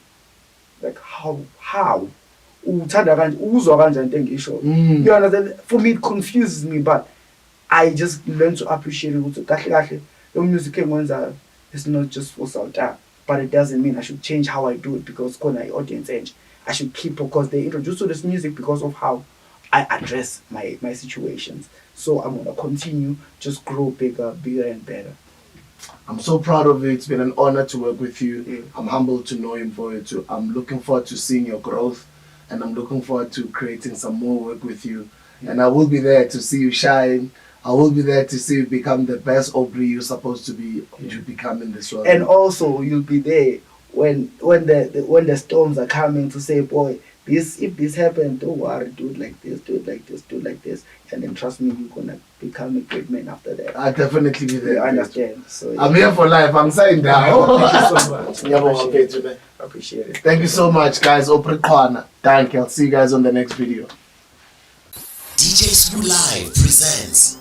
like how uthanda kanje uzwa kanjani into engisho. You understand? For me it confuses me, but I just learn to appreciate ukuthi kahle kahle lo music engiwenzayo it's not just for South, but it doesn't mean I should change how I do it because khona audience enje. I should keep, because they introduced to this music because of how I address my situations. So I'm gonna continue, just grow bigger and better. I'm so proud of you. It's been an honor to work with you. Yeah. I'm humbled to know you for it too. I'm looking forward to seeing your growth, and I'm looking forward to creating some more work with you. Yeah. And I will be there to see you shine. I will be there to see you become the best Aubrey you're supposed to be, to become in this world. And also you'll be there when the storms are coming to say, boy, if this happened, don't worry, do it like this, do it like this, do it like this, and then trust me, you're gonna become a great man after that. I'll definitely be there. You understand? So yeah. I'm here for life. I'm saying that. Thank you so much. I appreciate it. Thank you so much, guys. Open QWANA. Thank you. I'll see you guys on the next video. DJ Smooth Live presents